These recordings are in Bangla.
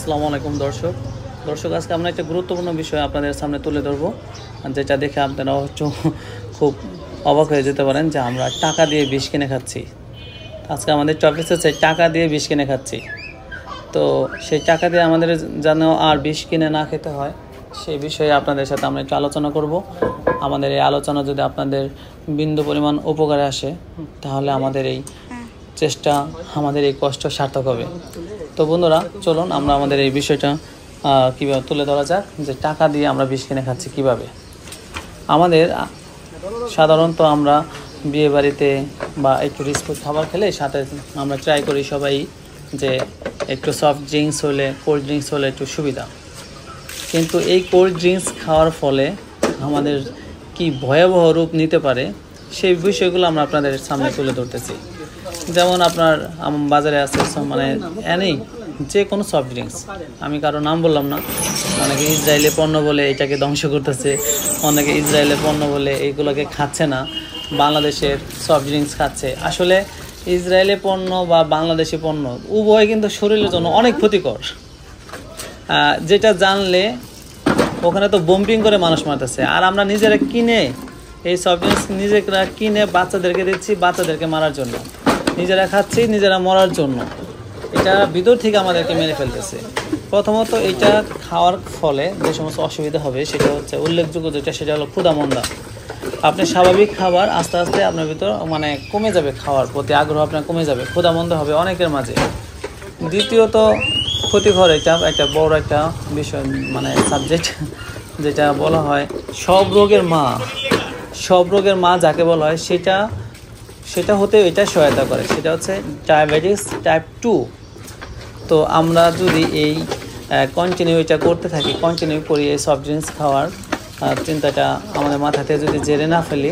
আসসালামু আলাইকুম দর্শক আজকে আমরা একটা গুরুত্বপূর্ণ বিষয় আপনাদের সামনে তুলে ধরবো, যেটা দেখে আপনারা খুব অবাক হয়ে যেতে পারেন যে আমরা টাকা দিয়ে বিষ কিনে খাচ্ছি। আজকে আমাদের টপিক হচ্ছে টাকা দিয়ে বিষ কিনে খাচ্ছি। তো সেই টাকা দিয়ে আমাদের যেন আর বিষ কিনে না খেতে হয়, সেই বিষয়ে আপনাদের সাথে আমরা একটু আলোচনা করব। আমাদের এই আলোচনা যদি আপনাদের বিন্দু পরিমাণ উপকারে আসে, তাহলে আমাদের এই চেষ্টা, আমাদের এই কষ্ট সার্থক হবে। তো বন্ধুরা, চলুন আমরা আমাদের এই বিষয়টা কীভাবে তুলে ধরা যাক, যে টাকা দিয়ে আমরা বিষ কিনে খাচ্ছি কীভাবে। আমাদের সাধারণত আমরা বিয়ে বাড়িতে বা একটু রিস্ক খাবার খেলে সাথে আমরা ট্রাই করি সবাই যে একটু সফট ড্রিঙ্কস হলে, কোল্ড ড্রিঙ্কস হলে একটু সুবিধা। কিন্তু এই কোল্ড ড্রিঙ্কস খাওয়ার ফলে আমাদের কি ভয়াবহ রূপ নিতে পারে, সেই বিষয়গুলো আমরা আপনাদের সামনে তুলে ধরতেছি। যেমন আপনার বাজারে আছে মানে এনেই যে কোনো সফট ড্রিঙ্কস, আমি কারো নাম বললাম না। অনেকে ইসরায়েলি পণ্য বলে এটাকে ধ্বংস করতেছে, অনেকে ইসরায়েলের পণ্য বলে এইগুলোকে খাচ্ছে না, বাংলাদেশের সফট ড্রিঙ্কস খাচ্ছে। আসলে ইসরায়েলি পণ্য বা বাংলাদেশি পণ্য উভয় কিন্তু শরীরের জন্য অনেক ক্ষতিকর। যেটা জানলে ওখানে তো বোম্পিং করে মানুষ মারতেছে, আর আমরা নিজেরা কিনে এই সফট ড্রিঙ্কস নিজেরা কিনে বাচ্চাদেরকে দিচ্ছি, বাচ্চাদেরকে মারার জন্য, নিজেরা খাচ্ছি নিজেরা মরার জন্য। এটা ভিতর থেকে আমাদেরকে মেরে ফেলতেছে। প্রথমত এটা খাওয়ার ফলে যে সমস্ত অসুবিধা হবে সেটা হচ্ছে উল্লেখযোগ্য যেটা, সেটা হলো ক্ষুধামন্দা। আপনি স্বাভাবিক খাবার আস্তে আস্তে আপনার ভিতর মানে কমে যাবে, খাওয়ার প্রতি আগ্রহ আপনার কমে যাবে, ক্ষুধামন্দা হবে অনেকের মাঝে। দ্বিতীয়ত ক্ষতিকর, এটা একটা বড় একটা বিষয়, মানে সাবজেক্ট, যেটা বলা হয় সব রোগের মা যাকে বলা হয়, সেটা হতে এটা সহায়তা করে, সেটা হচ্ছে ডায়াবেটিস টাইপ 2। তো আমরা যদি এই কন্টিনিউ এটা করতে থাকি, কন্টিনিউ করি এই সফট ড্রিঙ্কস খাওয়ার চিন্তাটা আমাদের মাথাতে যদি জেরে না ফেলি,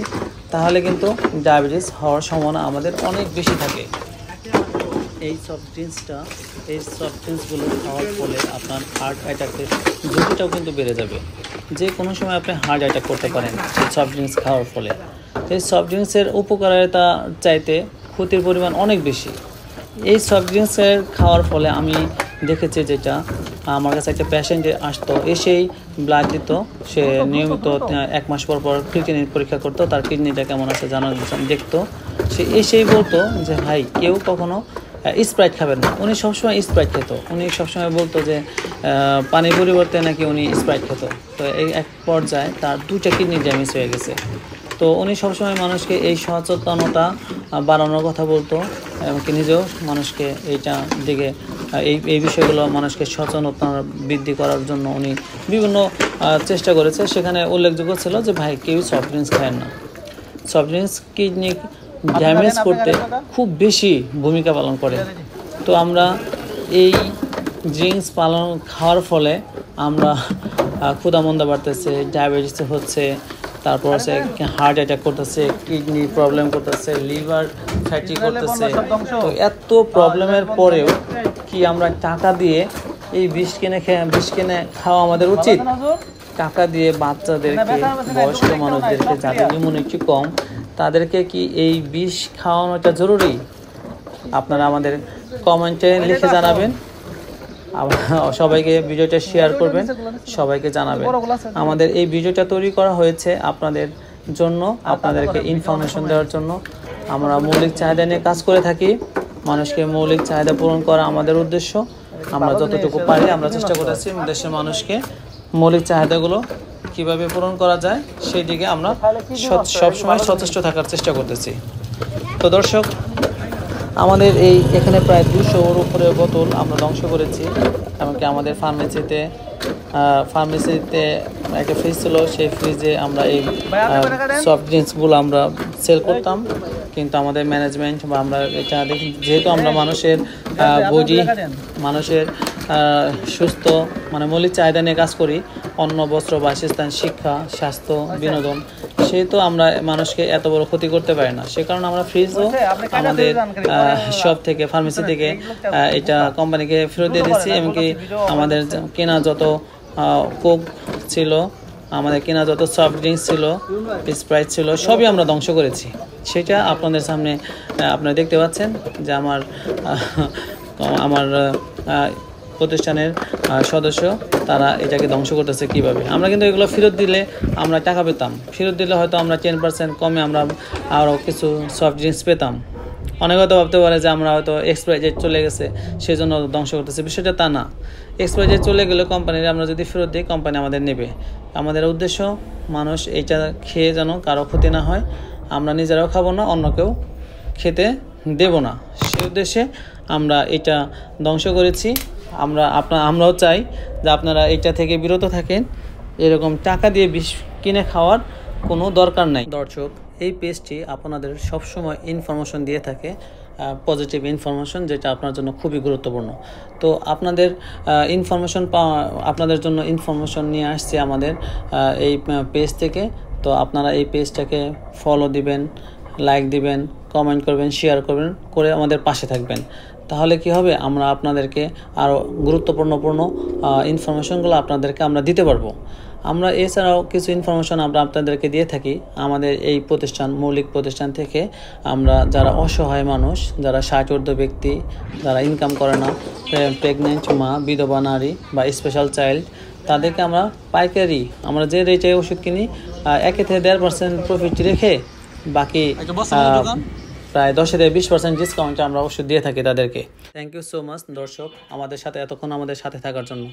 তাহলে কিন্তু ডায়াবেটিস হওয়ার সম্ভাবনা আমাদের অনেক বেশি থাকে। এই সফট ড্রিঙ্কসগুলো খাওয়ার ফলে আপনার হার্ট অ্যাটাকের ঝুঁকিটাও কিন্তু বেড়ে যাবে। যে কোনো সময় আপনি হার্ট অ্যাটাক করতে পারেন এই সফট ড্রিঙ্কস খাওয়ার ফলে। এই সফট ড্রিঙ্কসের উপকারিতা চাইতে ক্ষতির পরিমাণ অনেক বেশি। এই সফট ড্রিঙ্কসের খাওয়ার ফলে আমি দেখেছি, যেটা আমার কাছে একটা পেশেন্ট আসতো, এসেই ব্লাড দিত, সে নিয়মিত 1 মাস পর ক্রিয়েটিনিন পরীক্ষা করতো, তার কিডনিটা কেমন আছে দেখতো। সে এসেই বলতো যে ভাই, কেউ কখনো স্প্রাইট খাবেন না। উনি সবসময় স্প্রাইট খেত। উনি সবসময় বলতো যে পানির পরিবর্তে নাকি উনি স্প্রাইট খেত। তো এই এক পর্যায়ে তার 2টা কিডনি ড্যামেজ হয়ে গেছে। তো উনি সবসময় মানুষকে এই সচেতনতা বাড়ানোর কথা বলতো, এমনকি নিজেও মানুষকে এইটা দিকে এই বিষয়গুলো মানুষকে সচেতনতা বৃদ্ধি করার জন্য উনি বিভিন্ন চেষ্টা করেছে। সেখানে উল্লেখযোগ্য ছিল যে ভাই, কেউ সফট ড্রিঙ্কস খায় না। সফট ড্রিঙ্কস কিডনি ড্যামেজ করতে খুব বেশি ভূমিকা পালন করে। তো আমরা এই ড্রিঙ্কস খাওয়ার ফলে আমরা ক্ষুধামন্দা বাড়তেছে, ডায়াবেটিস হচ্ছে, তারপর হচ্ছে হার্ট অ্যাটাক করতেছে, কিডনি প্রবলেম করতেছে, লিভার ফ্যাটি করতেছে। তো এত প্রবলেমের পরেও কি আমরা টাকা দিয়ে এই বিষ কিনে খাওয়া আমাদের উচিত? টাকা দিয়ে বাচ্চাদেরকে, বয়স্ক মানুষদেরকে, যাদের ইমিউনিটি কম, তাদেরকে কি এই বিষ খাওয়ানোটা জরুরি? আপনারা আমাদের কমেন্টে লিখে জানাবেন, সবাইকে ভিডিওটা শেয়ার করবেন, সবাইকে জানাবেন। আমাদের এই ভিডিওটা তৈরি করা হয়েছে আপনাদের জন্য, আপনাদেরকে ইনফরমেশন দেওয়ার জন্য। আমরা মৌলিক চাহিদা নিয়ে কাজ করে থাকি, মানুষকে মৌলিক চাহিদা পূরণ করা আমাদের উদ্দেশ্য। আমরা যতটুকু পারি আমরা চেষ্টা করেছি দেশের মানুষকে মৌলিক চাহিদাগুলো কিভাবে পূরণ করা যায় সেই দিকে আমরা সবসময় সচেষ্ট থাকার চেষ্টা করতেছি। তো দর্শক, আমাদের এখানে প্রায় 200-র উপরে বোতল আমরা ধ্বংস করেছি। এমনকি আমাদের ফার্মেসিতে একটা ফ্রিজ ছিল, সেই ফ্রিজে আমরা এই সফট ড্রিঙ্কসগুলো আমরা সেল করতাম। কিন্তু আমাদের ম্যানেজমেন্ট বা আমরা এটা দেখি, যেহেতু আমরা মানুষের বডি, মানুষের সুস্থ মানে মৌলিক চাহিদা নিয়ে কাজ করি, অন্ন, বস্ত্র, বাসস্থান, শিক্ষা, স্বাস্থ্য, বিনোদন, সেহেতু আমরা মানুষকে এত বড় ক্ষতি করতে পারি না। সে কারণে আমরা ফ্রিজও আমাদের শপ থেকে, ফার্মেসি থেকে এটা কোম্পানিকে ফেরত দিয়ে দিচ্ছি। এমনকি আমাদের কেনা যত কোক ছিল, আমাদের কেনা যত সফট ড্রিঙ্কস ছিল, স্প্রাইট ছিল, সবই আমরা ধ্বংস করেছি। সেটা আপনাদের সামনে আপনারা দেখতে পাচ্ছেন যে আমার প্রতিষ্ঠানের সদস্য তারা এটাকে ধ্বংস করতেছে কিভাবে। আমরা কিন্তু এগুলো ফেরত দিলে আমরা টাকা পেতাম, ফেরত দিলে হয়তো আমরা 10% কমে আমরা আরও কিছু সফট ড্রিঙ্কস পেতাম। অনেকে হয়তো ভাবতে পারে যে আমরা হয়তো এক্সপায়ারি ডেট চলে গেছে সেই জন্য ধ্বংস করতেছে, বিষয়টা তা না। এক্সপায়ারি ডেট চলে গেলে কোম্পানির আমরা যদি ফেরত দিই কোম্পানি আমাদের নেবে। আমাদের উদ্দেশ্য মানুষ এইটা খেয়ে যেন কারো ক্ষতি না হয়, আমরা নিজেরাও খাবো না, অন্যকেও খেতে দেব না, সেই উদ্দেশ্যে আমরা এটা ধ্বংস করেছি। আমরাও চাই যে আপনারা এটা থেকে বিরত থাকেন, এরকম টাকা দিয়ে বিষ কিনে খাওয়ার কোনো দরকার নাই। দর্শক, এই পেজটি আপনাদের সবসময় ইনফরমেশন দিয়ে থাকে, পজিটিভ ইনফরমেশন, যেটা আপনার জন্য খুবই গুরুত্বপূর্ণ। তো আপনাদের জন্য ইনফরমেশন নিয়ে আসছে আমাদের এই পেজ থেকে। তো আপনারা এই পেজটাকে ফলো দিবেন, লাইক দিবেন, কমেন্ট করবেন, শেয়ার করবেন, করে আমাদের পাশে থাকবেন। তাহলে কি হবে, আমরা আপনাদেরকে আরও গুরুত্বপূর্ণ ইনফরমেশনগুলো আপনাদেরকে আমরা দিতে পারবো। আমরা এছাড়াও কিছু ইনফরমেশন আমরা আপনাদেরকে দিয়ে থাকি আমাদের এই মৌলিক প্রতিষ্ঠান থেকে। আমরা যারা অসহায় মানুষ, যারা 60 ব্যক্তি, যারা ইনকাম করে না, প্রেগনেন্ট মা, বিধবা নারী বা স্পেশাল চাইল্ড, তাদেরকে আমরা পাইকারি, আমরা যে রেটে ওষুধ কিনি 1 থেকে 1.5% প্রফিট রেখে বাকি প্রায় 10 থেকে 20% ডিসকাউন্টে আমরা ওষুধ দিয়ে থাকি তাদেরকে। থ্যাংক ইউ সো মাচ দর্শক, আমাদের সাথে এতক্ষণ আমাদের সাথে থাকার জন্য।